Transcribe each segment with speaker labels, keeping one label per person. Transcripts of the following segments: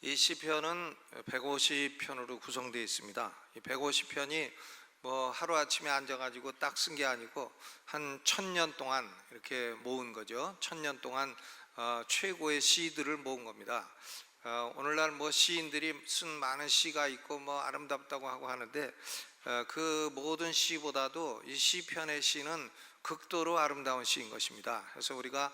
Speaker 1: 이 시편은 150편으로 구성되어 있습니다. 이 150편이 뭐 하루아침에 앉아가지고 딱 쓴 게 아니고 한 1000년 동안 이렇게 모은 거죠. 1000년 동안 최고의 시들을 모은 겁니다. 오늘날 뭐 시인들이 쓴 많은 시가 있고 뭐 아름답다고 하고 하는데 그 모든 시보다도 이 시편의 시는 극도로 아름다운 시인 것입니다. 그래서 우리가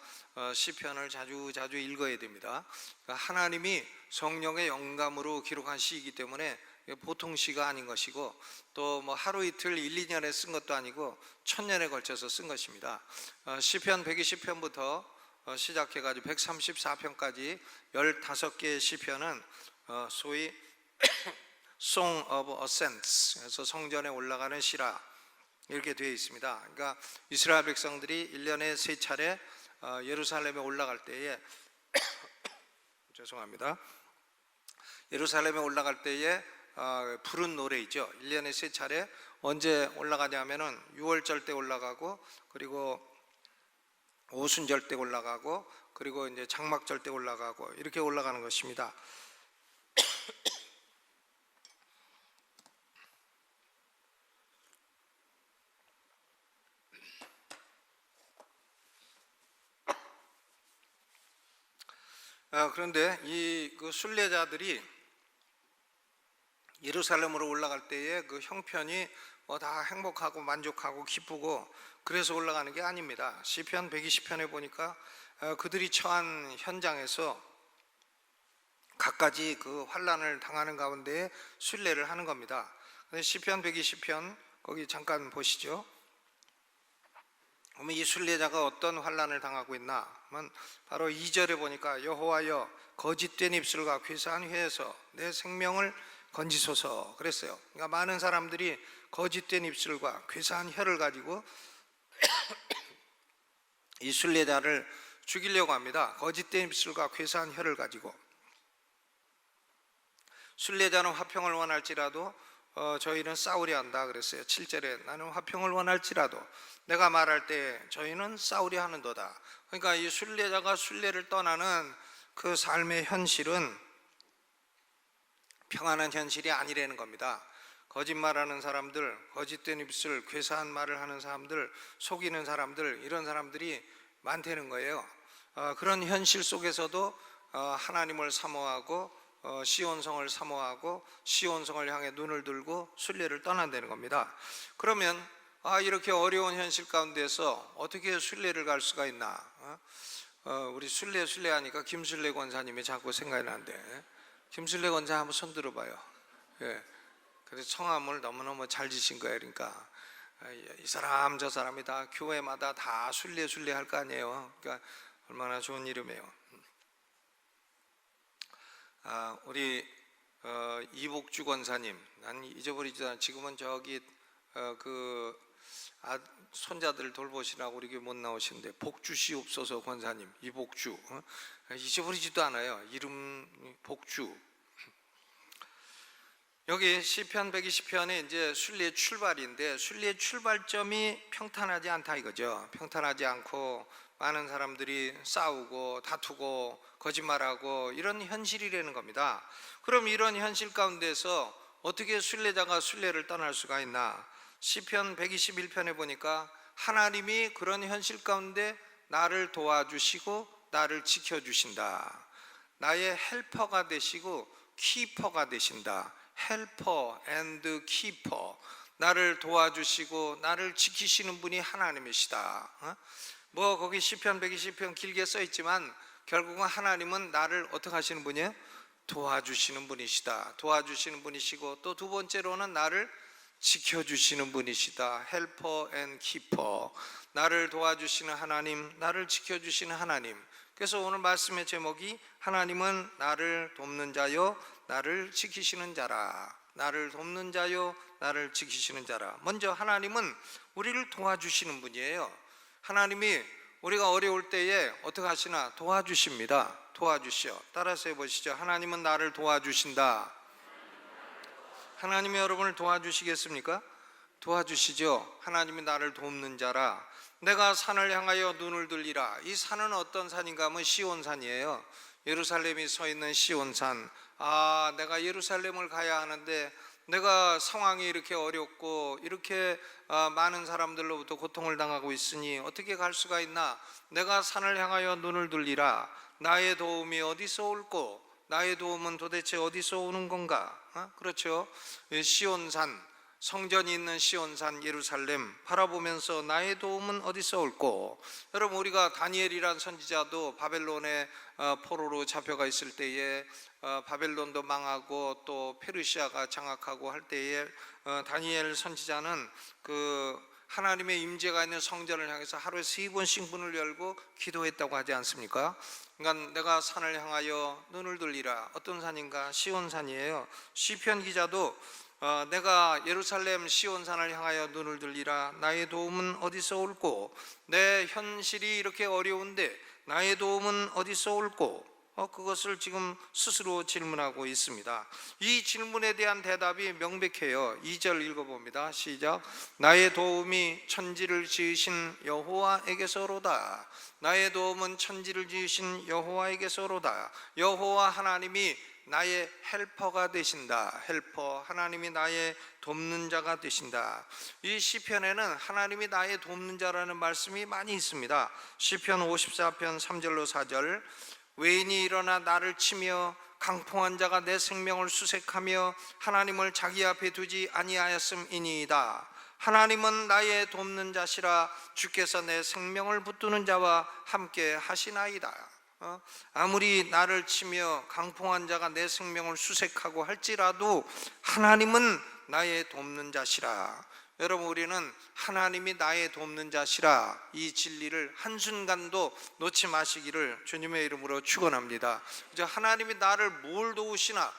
Speaker 1: 시편을 자주 읽어야 됩니다. 하나님이 성령의 영감으로 기록한 시이기 때문에 보통 시가 아닌 것이고 또 뭐 하루 이틀 1, 2년에 쓴 것도 아니고 1000년에 걸쳐서 쓴 것입니다. 시편 120편부터 시작해가지고 134편까지 15개의 시편은 소위 Song of Ascents, 그래서 성전에 올라가는 시라 이렇게 되어 있습니다. 그러니까 이스라엘 백성들이 1년에 3차례 예루살렘에 올라갈 때에 죄송합니다. 예루살렘에 올라갈 때에 부른 노래이죠. 1년에 3차례 언제 올라가냐면은 6월절 때 올라가고, 그리고 오순절 때 올라가고, 그리고 이제 장막절 때 올라가고, 이렇게 올라가는 것입니다. 그런데 그 순례자들이 예루살렘으로 올라갈 때에 그 형편이 뭐 다 행복하고 만족하고 기쁘고 그래서 올라가는 게 아닙니다. 시편 120편에 보니까 그들이 처한 현장에서 갖가지 그 환난을 당하는 가운데 순례를 하는 겁니다. 시편 120편 거기 잠깐 보시죠. 그러면 이 순례자가 어떤 환난을 당하고 있나 하면 바로 2절에 보니까 여호와여 거짓된 입술과 괴사한 혀에서 내 생명을 건지소서 그랬어요. 그러니까 많은 사람들이 거짓된 입술과 괴사한 혀를 가지고 이 순례자를 죽이려고 합니다. 거짓된 입술과 괴사한 혀를 가지고. 순례자는 화평을 원할지라도 저희는 싸우려 한다 그랬어요. 7절에 나는 화평을 원할지라도 내가 말할 때 저희는 싸우려 하는도다. 그러니까 이 순례자가 순례를 떠나는 그 삶의 현실은 평안한 현실이 아니라는 겁니다. 거짓말하는 사람들, 거짓된 입술, 괴사한 말을 하는 사람들, 속이는 사람들, 이런 사람들이 많다는 거예요. 그런 현실 속에서도 하나님을 사모하고 시온성을 사모하고 시온성을 향해 눈을 들고 순례를 떠난다는 겁니다. 그러면 이렇게 어려운 현실 가운데서 어떻게 순례를 갈 수가 있나? 우리 순례하니까 김순례 권사님이 자꾸 생각이 나는데, 김순례 권사 한번 손 들어봐요. 예. 그래서 성함을 너무너무 잘 지신 거예요. 그러니까 이 사람 저 사람이 다 교회마다 다 순례 할 거 아니에요. 그러니까 얼마나 좋은 이름이에요. 우리 이복주 권사님, 난 잊어버리지 않아. 지금은 저기 손자들 돌보시라고 우리 교회 못 나오시는데 복주시옵소서 권사님, 이복주. 잊어버리지도 않아요. 이름 복주. 여기 시편 120편에 이제 순례의 출발인데, 순례의 출발점이 평탄하지 않다 이거죠. 평탄하지 않고 많은 사람들이 싸우고 다투고 거짓말하고 이런 현실이라는 겁니다. 그럼 이런 현실 가운데서 어떻게 순례자가 순례를 떠날 수가 있나? 시편 121편에 보니까 하나님이 그런 현실 가운데 나를 도와주시고 나를 지켜주신다. 나의 헬퍼가 되시고 키퍼가 되신다. 헬퍼 앤드 키퍼, 나를 도와주시고 나를 지키시는 분이 하나님이시다. 뭐 거기 시편 120편 길게 써 있지만 결국은 하나님은 나를 어떻게 하시는 분이에요? 도와주시는 분이시다. 도와주시는 분이시고 또 두 번째로는 나를 지켜주시는 분이시다. 헬퍼 앤 키퍼, 나를 도와주시는 하나님, 나를 지켜주시는 하나님. 그래서 오늘 말씀의 제목이 하나님은 나를 돕는 자요 나를 지키시는 자라. 나를 돕는 자요 나를 지키시는 자라. 먼저 하나님은 우리를 도와주시는 분이에요. 하나님이 우리가 어려울 때에 어떻게 하시나? 도와주십니다. 도와주시오. 따라서 해보시죠. 하나님은 나를 도와주신다. 하나님이 여러분을 도와주시겠습니까? 도와주시죠. 하나님이 나를 돕는 자라. 내가 산을 향하여 눈을 들리라. 이 산은 어떤 산인가 하면 시온산이에요. 예루살렘이 서 있는 시온산, 아, 내가 예루살렘을 가야 하는데 내가 상황이 이렇게 어렵고 이렇게 많은 사람들로부터 고통을 당하고 있으니 어떻게 갈 수가 있나? 내가 산을 향하여 눈을 돌리라. 나의 도움이 어디서 올꼬? 나의 도움은 도대체 어디서 오는 건가? 그렇죠. 시온산, 성전이 있는 시온산 예루살렘 바라보면서 나의 도움은 어디서 올꼬? 여러분, 우리가 다니엘이란 선지자도 바벨론의 포로로 잡혀가 있을 때에 바벨론도 망하고 또 페르시아가 장악하고 할 때에 다니엘 선지자는 그 하나님의 임재가 있는 성전을 향해서 하루에 3번씩 문을 열고 기도했다고 하지 않습니까? 그러니까 내가 산을 향하여 눈을 돌리라. 어떤 산인가? 시온산이에요. 시편 기자도 내가 예루살렘 시온산을 향하여 눈을 들리라. 나의 도움은 어디서 올꼬? 내 현실이 이렇게 어려운데 나의 도움은 어디서 올꼬? 그것을 지금 스스로 질문하고 있습니다. 이 질문에 대한 대답이 명백해요. 2절 읽어봅니다. 시작. 나의 도움이 천지를 지으신 여호와에게서로다. 나의 도움은 천지를 지으신 여호와에게서로다. 여호와 하나님이 나의 헬퍼가 되신다. 헬퍼, 하나님이 나의 돕는 자가 되신다. 이 시편에는 하나님이 나의 돕는 자라는 말씀이 많이 있습니다. 시편 54편 3절로 4절. 외인이 일어나 나를 치며 강포한 자가 내 생명을 수색하며 하나님을 자기 앞에 두지 아니하였음이니이다. 하나님은 나의 돕는 자시라. 주께서 내 생명을 붙드는 자와 함께 하시나이다. 아무리 나를 치며 강포한 자가 내 생명을 수색하고 할지라도 하나님은 나의 돕는 자시라. 여러분, 우리는 하나님이 나의 돕는 자시라, 이 진리를 한순간도 놓지 마시기를 주님의 이름으로 축원합니다. 하나님이 나를 뭘 도우시나,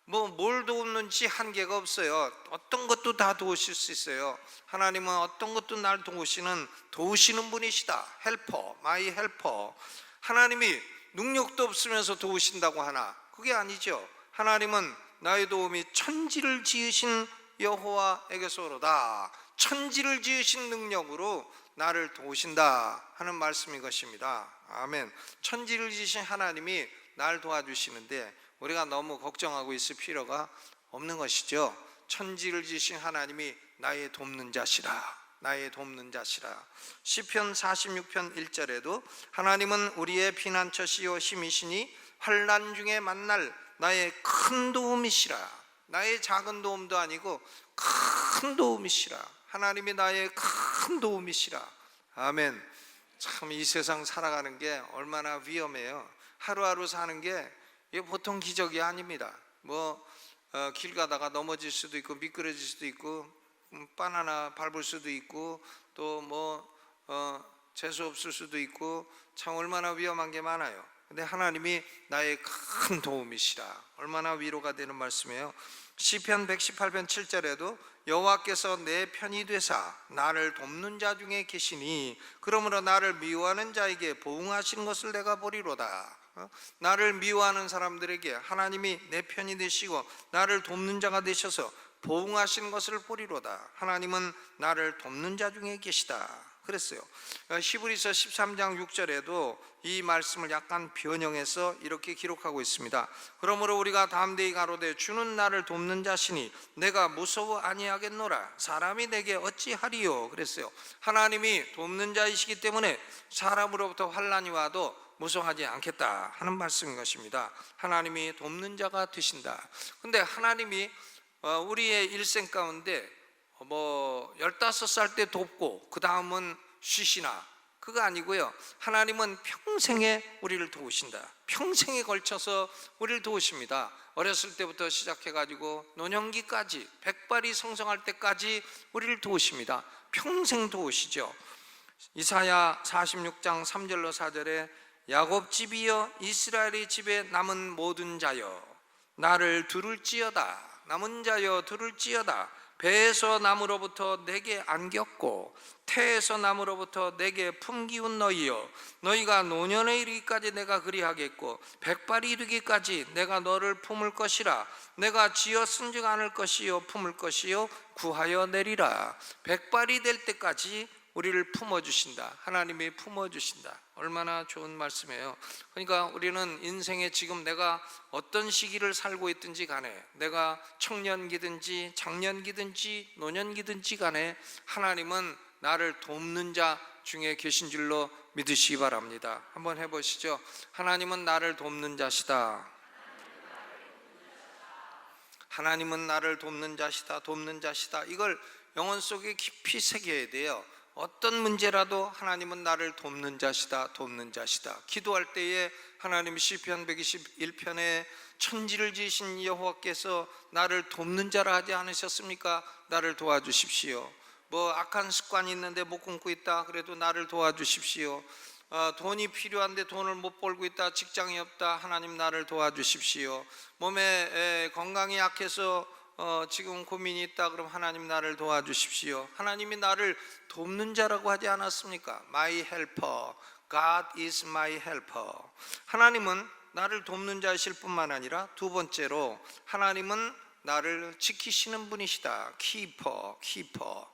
Speaker 1: 뭘 도우는지 한계가 없어요. 어떤 것도 다 도우실 수 있어요. 하나님은 어떤 것도 날 도우시는 분이시다. 헬퍼, 마이 헬퍼. 하나님이 능력도 없으면서 도우신다고 하나? 그게 아니죠. 하나님은 나의 도움이 천지를 지으신 여호와에게서로다. 천지를 지으신 능력으로 나를 도우신다 하는 말씀인 것입니다. 아멘. 천지를 지으신 하나님이 날 도와주시는데 우리가 너무 걱정하고 있을 필요가 없는 것이죠. 천지를 지으신 하나님이 나의 돕는 자시라. 나의 돕는 자시라. 시편 46편 1절에도 하나님은 우리의 피난처시요 힘이시니 환난 중에 만날 나의 큰 도움이시라. 나의 작은 도움도 아니고 큰 도움이시라. 하나님이 나의 큰 도움이시라. 아멘. 참, 이 세상 살아가는 게 얼마나 위험해요. 하루하루 사는 게 이게 보통 기적이 아닙니다. 길 가다가 넘어질 수도 있고 미끄러질 수도 있고 바나나 밟을 수도 있고 또 재수 없을 수도 있고 참 얼마나 위험한 게 많아요. 근데 하나님이 나의 큰 도움이시라. 얼마나 위로가 되는 말씀이에요. 시편 118편 7절에도 여호와께서 내 편이 되사 나를 돕는 자 중에 계시니 그러므로 나를 미워하는 자에게 보응하시는 것을 내가 보리로다. 나를 미워하는 사람들에게 하나님이 내 편이 되시고 나를 돕는 자가 되셔서 보응하시는 것을 보리로다. 하나님은 나를 돕는 자 중에 계시다 그랬어요. 히브리서 13장 6절에도 이 말씀을 약간 변형해서 이렇게 기록하고 있습니다. 그러므로 우리가 담대히 가로되 주는 나를 돕는 자시니 내가 무서워 아니하겠노라. 사람이 내게 어찌하리요 그랬어요. 하나님이 돕는 자이시기 때문에 사람으로부터 환난이 와도 무서워하지 않겠다 하는 말씀인 것입니다. 하나님이 돕는 자가 되신다. 근데 하나님이 우리의 일생 가운데 15살 때 돕고 그 다음은 쉬시나, 그거 아니고요. 하나님은 평생에 우리를 도우신다. 평생에 걸쳐서 우리를 도우십니다. 어렸을 때부터 시작해가지고 노년기까지 백발이 성성할 때까지 우리를 도우십니다. 평생 도우시죠. 이사야 46장 3절로 4절에 야곱 집이여 이스라엘의 집에 남은 모든 자여 나를 들을지어다. 남은 자여 들을지어다. 배에서 나무로부터 내게 안겼고 태에서 나무로부터 내게 품기운 너희여 너희가 노년에 이르기까지 내가 그리하겠고 백발이 이르기까지 내가 너를 품을 것이라. 내가 지어 쓴즉 않을 것이요 품을 것이요 구하여 내리라. 백발이 될 때까지 우리를 품어주신다. 하나님이 품어주신다. 얼마나 좋은 말씀이에요. 그러니까 우리는 인생에 지금 내가 어떤 시기를 살고 있든지 간에, 내가 청년기든지 장년기든지 노년기든지 간에 하나님은 나를 돕는 자 중에 계신 줄로 믿으시기 바랍니다. 한번 해보시죠. 하나님은 나를 돕는 자시다. 하나님은 나를 돕는 자시다. 돕는 자시다. 이걸 영혼 속에 깊이 새겨야 돼요. 어떤 문제라도 하나님은 나를 돕는 자시다. 돕는 자시다. 기도할 때에 하나님 시편 121편에 천지를 지으신 여호와께서 나를 돕는 자라 하지 않으셨습니까? 나를 도와주십시오. 뭐 악한 습관이 있는데 못 끊고 있다. 그래도 나를 도와주십시오. 돈이 필요한데 돈을 못 벌고 있다. 직장이 없다. 하나님 나를 도와주십시오. 몸에 건강이 약해서 지금 고민이 있다. 그럼 하나님 나를 도와주십시오. 하나님이 나를 돕는 자라고 하지 않았습니까? My helper, God is my helper. 하나님은 나를 돕는 자이실 뿐만 아니라 두 번째로 하나님은 나를 지키시는 분이시다. 키퍼.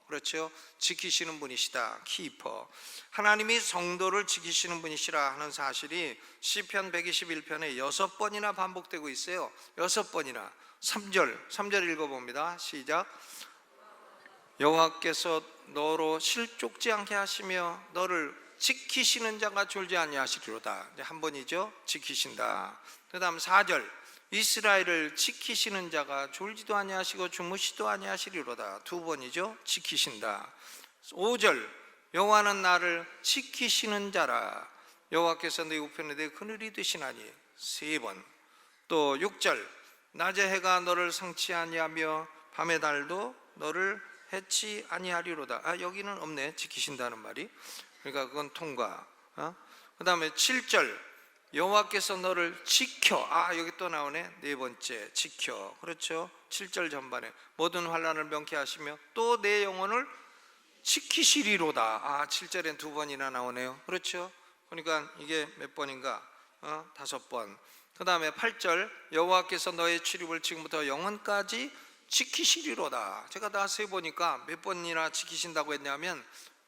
Speaker 1: 그렇죠? 지키시는 분이시다. 키퍼. 하나님이 성도를 지키시는 분이시라 하는 사실이 시편 121편에 6번이나 반복되고 있어요. 6번이나. 3절 읽어봅니다. 시작. 여호와께서 너로 실족지 않게 하시며 너를 지키시는 자가 졸지 아니하시리로다. 한 번이죠. 지키신다. 그 다음 4절. 이스라엘을 지키시는 자가 졸지도 아니하시고 주무시도 아니하시리로다. 두 번이죠. 지키신다. 5절. 여호와는 나를 지키시는 자라. 여호와께서 내 우편에 내 그늘이 되시나니. 3번. 또 6절. 낮의 해가 너를 상치 아니하며 밤의 달도 너를 해치 아니하리로다. 여기는 없네. 지키신다는 말이. 그러니까 그건 통과. 그 다음에 7절. 여호와께서 너를 지켜. 여기 또 나오네. 네 번째. 지켜. 그렇죠. 7절 전반에 모든 환난을 명케 하시며 또 내 영혼을 지키시리로다. 7절엔 두 번이나 나오네요. 그렇죠. 그러니까 이게 몇 번인가? 5번. 그 다음에 8절. 여호와께서 너의 출입을 지금부터 영원까지 지키시리로다. 제가 다 세보니까 몇 번이나 지키신다고 했냐면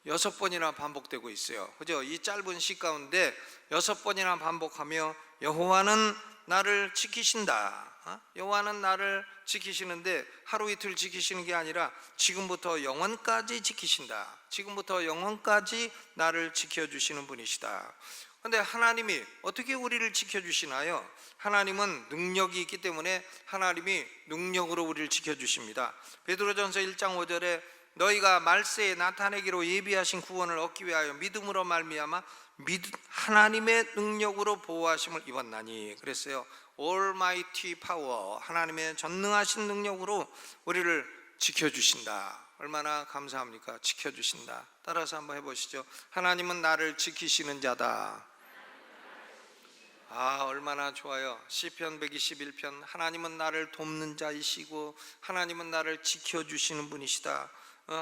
Speaker 1: 6번이나 반복되고 있어요. 그죠? 이 짧은 시 가운데 6번이나 반복하며 여호와는 나를 지키신다. 여호와는 나를 지키시는데 하루 이틀 지키시는 게 아니라 지금부터 영원까지 지키신다. 지금부터 영원까지 나를 지켜주시는 분이시다. 그런데 하나님이 어떻게 우리를 지켜주시나요? 하나님은 능력이 있기 때문에 하나님이 능력으로 우리를 지켜주십니다. 베드로전서 1장 5절에 너희가 말세에 나타내기로 예비하신 구원을 얻기 위하여 믿음으로 말미암아 하나님의 능력으로 보호하심을 입었나니. 그랬어요. Almighty power. 하나님의 전능하신 능력으로 우리를 지켜주신다. 얼마나 감사합니까? 지켜주신다. 따라서 한번 해보시죠. 하나님은 나를 지키시는 자다. 얼마나 좋아요. 시편 121편. 하나님은 나를 돕는 자이시고 하나님은 나를 지켜주시는 분이시다.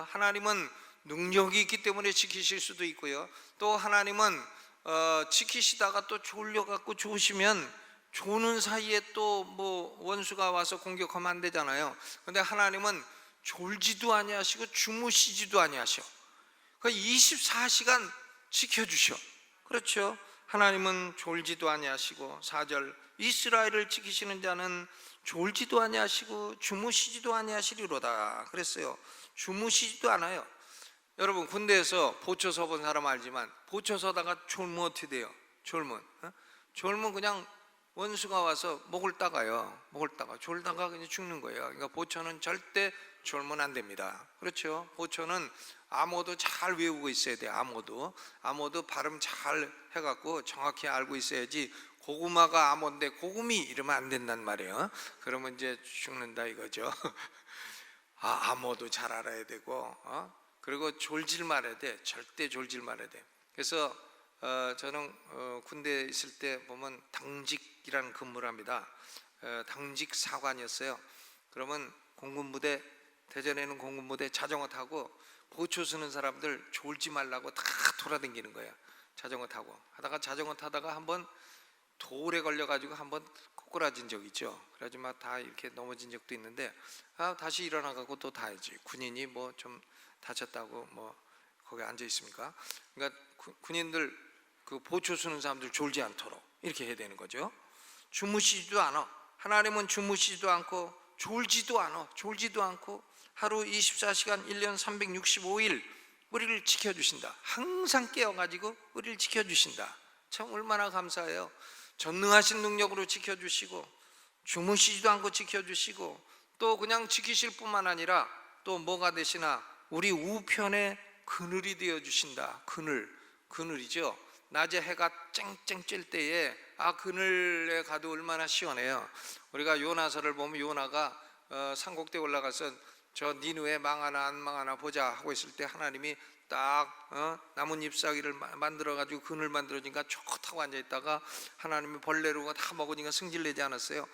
Speaker 1: 하나님은 능력이 있기 때문에 지키실 수도 있고요. 또 하나님은 지키시다가 또 졸려갖고 좋으시면 조는 사이에 또 뭐 원수가 와서 공격하면 안 되잖아요. 근데 하나님은 졸지도 아니하시고 주무시지도 아니하셔. 24시간 지켜주셔. 그렇죠. 하나님은 졸지도 아니하시고 4절. 이스라엘을 지키시는 자는 졸지도 아니하시고 주무시지도 아니하시리로다. 그랬어요. 주무시지도 않아요. 여러분 군대에서 보초 서본 사람 알지만 보초 서다가 졸면 어떻게 돼요? 졸면 그냥 원수가 와서 목을 따가요. 졸다가 그냥 죽는 거예요. 그러니까 보초는 절대 졸면 안 됩니다. 그렇죠. 보초는 암호도 잘 외우고 있어야 돼요. 암호도 발음 잘 해갖고 정확히 알고 있어야지. 고구마가 암호인데 고구미 이러면 안 된단 말이에요. 그러면 이제 죽는다 이거죠. 암호도 잘 알아야 되고, 그리고 졸질 말아야 돼. 절대 졸질 말아야 돼. 그래서 저는 군대에 있을 때 보면 당직이라는 근무를 합니다. 당직 사관이었어요. 그러면 공군부대, 대전에는 공군부대 자전거 타고 보초 서는 사람들 졸지 말라고 다 돌아다니는 거예요. 자전거 타다가 한번 돌에 걸려가지고 한번 꼬꾸라진 적 있죠. 그래가지고 막 다 이렇게 넘어진 적도 있는데 다시 일어나가고 또 다 해지. 군인이 뭐 좀 다쳤다고 뭐 거기 앉아 있습니까? 그러니까 군인들 그 보초 서는 사람들 졸지 않도록 이렇게 해야 되는 거죠. 주무시지도 않아. 하나님은 주무시지도 않고 졸지도 않고 하루 24시간 1년 365일 우리를 지켜주신다. 항상 깨어가지고 우리를 지켜주신다. 참 얼마나 감사해요. 전능하신 능력으로 지켜주시고 주무시지도 않고 지켜주시고 또 그냥 지키실 뿐만 아니라 또 뭐가 되시나 우리 우편에 그늘이 되어주신다. 그늘이죠. 낮에 해가 쨍쨍 찔 때에 그늘에 가도 얼마나 시원해요. 우리가 요나서를 보면 요나가 산곡대에 올라가서 저 니느웨 망하나 안 망하나 보자 하고 있을 때 하나님이 딱 나뭇잎 사기를 만들어 가지고 그늘 만들어지니까 좋다고 앉아 있다가 하나님이 벌레로 다 먹으니까 승질내지 않았어요.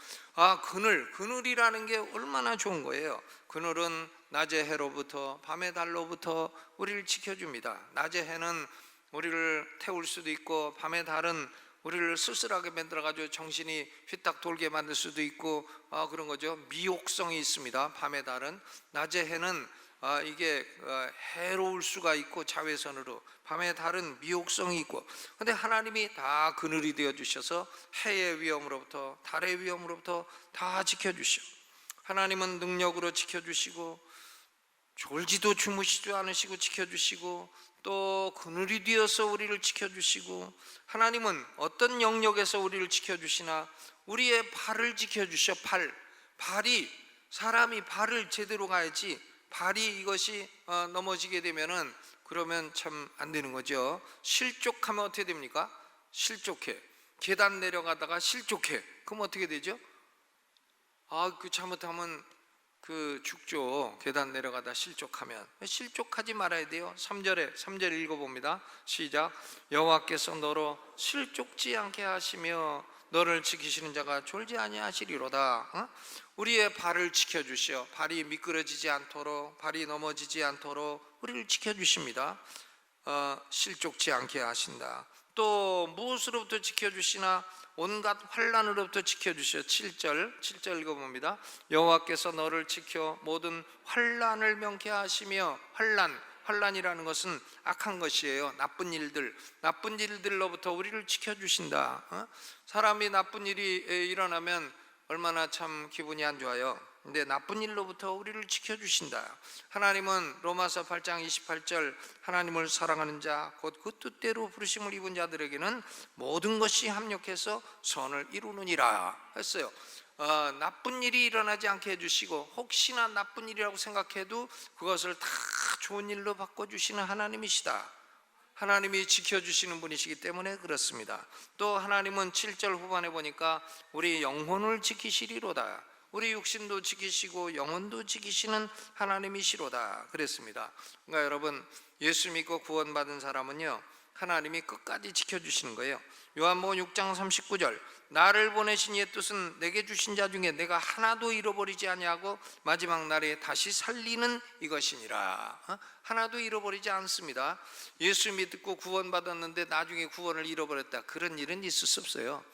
Speaker 1: 그늘이라는 게 얼마나 좋은 거예요. 그늘은 낮의 해로부터 밤의 달로부터 우리를 지켜줍니다. 낮의 해는 우리를 태울 수도 있고 밤의 달은 우리를 쓸쓸하게 만들어가지고 정신이 휘딱 돌게 만들 수도 있고 그런 거죠. 미혹성이 있습니다. 밤의 달은. 낮의 해는 이게 해로울 수가 있고 자외선으로, 밤의 달은 미혹성이 있고, 근데 하나님이 다 그늘이 되어 주셔서 해의 위험으로부터 달의 위험으로부터 다 지켜주셔. 하나님은 능력으로 지켜주시고 졸지도 주무시지도 않으시고 지켜주시고 또 그늘이 되어서 우리를 지켜주시고, 하나님은 어떤 영역에서 우리를 지켜주시나 우리의 발을 지켜주셔. 발이, 사람이 발을 제대로 가야지 발이 이것이 넘어지게 되면은 그러면 참 안 되는 거죠. 실족하면 어떻게 됩니까? 실족해. 계단 내려가다가 실족해. 그럼 어떻게 되죠? 그 잘못하면 죽죠. 계단 내려가다 실족하면. 실족하지 말아야 돼요. 3절 읽어봅니다. 시작. 여호와께서 너로 실족지 않게 하시며 너를 지키시는 자가 졸지 아니하시리로다. 우리의 발을 지켜주시어 발이 미끄러지지 않도록, 발이 넘어지지 않도록 우리를 지켜주십니다. 실족지 않게 하신다. 또 무엇으로부터 지켜주시나? 온갖 환난으로부터 지켜주셔. 7절 읽어봅니다. 여호와께서 너를 지켜 모든 환난을 명케 하시며, 환난이라는 것은 악한 것이에요. 나쁜 일들로부터 우리를 지켜주신다. 사람이 나쁜 일이 일어나면 얼마나 참 기분이 안 좋아요. 근데 나쁜 일로부터 우리를 지켜주신다. 하나님은 로마서 8장 28절 하나님을 사랑하는 자 곧 그 뜻대로 부르심을 입은 자들에게는 모든 것이 합력해서 선을 이루느니라 했어요. 나쁜 일이 일어나지 않게 해주시고, 혹시나 나쁜 일이라고 생각해도 그것을 다 좋은 일로 바꿔주시는 하나님이시다. 하나님이 지켜주시는 분이시기 때문에 그렇습니다. 또 하나님은 7절 후반에 보니까 우리 영혼을 지키시리로다. 우리 육신도 지키시고 영혼도 지키시는 하나님이시로다 그랬습니다. 그러니까 여러분, 예수 믿고 구원받은 사람은요, 하나님이 끝까지 지켜주시는 거예요. 요한복음 6장 39절 나를 보내신 이의 뜻은 내게 주신 자 중에 내가 하나도 잃어버리지 아니하고 마지막 날에 다시 살리는 이것이니라. 하나도 잃어버리지 않습니다. 예수 믿고 구원받았는데 나중에 구원을 잃어버렸다, 그런 일은 있을 수 없어요.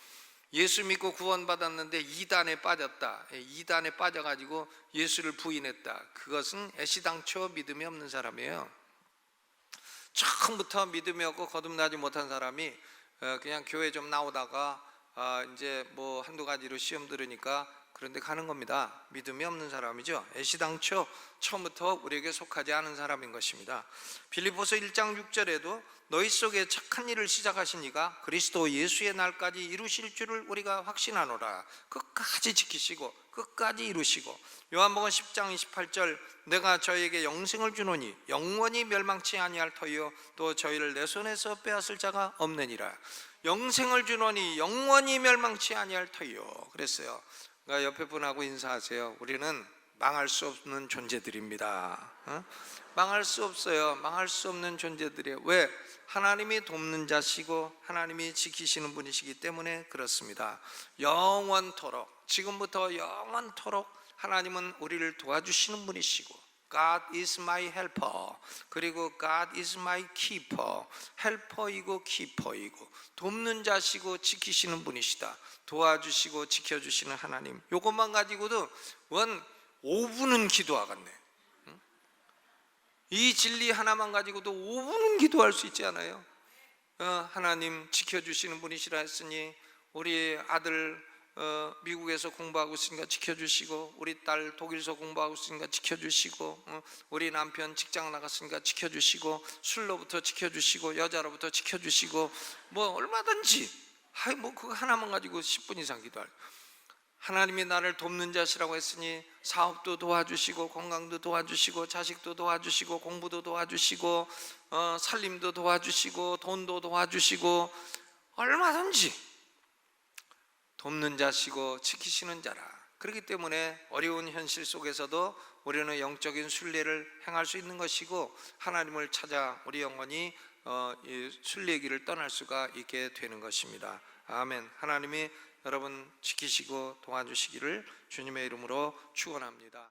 Speaker 1: 예수 믿고 구원받았는데 이단에 빠졌다, 이단에 빠져가지고 예수를 부인했다, 그것은 애시당초 믿음이 없는 사람이에요. 처음부터 믿음이 없고 거듭나지 못한 사람이 그냥 교회 좀 나오다가 이제 뭐 한두 가지로 시험 들으니까 그런데 가는 겁니다. 믿음이 없는 사람이죠. 애시당초 처음부터 우리에게 속하지 않은 사람인 것입니다. 빌립보서 1장 6절에도 너희 속에 착한 일을 시작하신 이가 그리스도 예수의 날까지 이루실 줄을 우리가 확신하노라. 끝까지 지키시고 끝까지 이루시고. 요한복음 10장 28절 내가 저희에게 영생을 주노니 영원히 멸망치 아니할 터이요 또 저희를 내 손에서 빼앗을 자가 없느니라. 영생을 주노니 영원히 멸망치 아니할 터이요 그랬어요. 그러니까 옆에 분하고 인사하세요. 우리는 망할 수 없는 존재들입니다. 망할 수 없어요. 망할 수 없는 존재들이에요. 왜? 하나님이 돕는 자시고 하나님이 지키시는 분이시기 때문에 그렇습니다. 영원토록, 지금부터 영원토록 하나님은 우리를 도와주시는 분이시고, God is my helper, 그리고 God is my keeper. 헬퍼이고 키퍼이고 돕는 자시고 지키시는 분이시다. 도와주시고 지켜주시는 하나님, 이것만 가지고도 5분은 기도하겠네. 이 진리 하나만 가지고도 5분은 기도할 수 있지 않아요? 하나님 지켜주시는 분이시라 했으니 우리 아들 미국에서 공부하고 있으니까 지켜주시고, 우리 딸 독일에서 공부하고 있으니까 지켜주시고, 우리 남편 직장 나갔으니까 지켜주시고, 술로부터 지켜주시고, 여자로부터 지켜주시고, 뭐 얼마든지 뭐 그거 하나만 가지고 10분 이상 기도할. 하나님이 나를 돕는 자시라고 했으니 사업도 도와주시고, 건강도 도와주시고, 자식도 도와주시고, 공부도 도와주시고, 살림도 도와주시고, 돈도 도와주시고, 얼마든지 돕는 자시고 지키시는 자라. 그렇기 때문에 어려운 현실 속에서도 우리는 영적인 순례를 행할 수 있는 것이고, 하나님을 찾아 우리 영혼이 이 순례의 길을 떠날 수가 있게 되는 것입니다. 아멘. 하나님이 여러분 지키시고 도와주시기를 주님의 이름으로 축원합니다.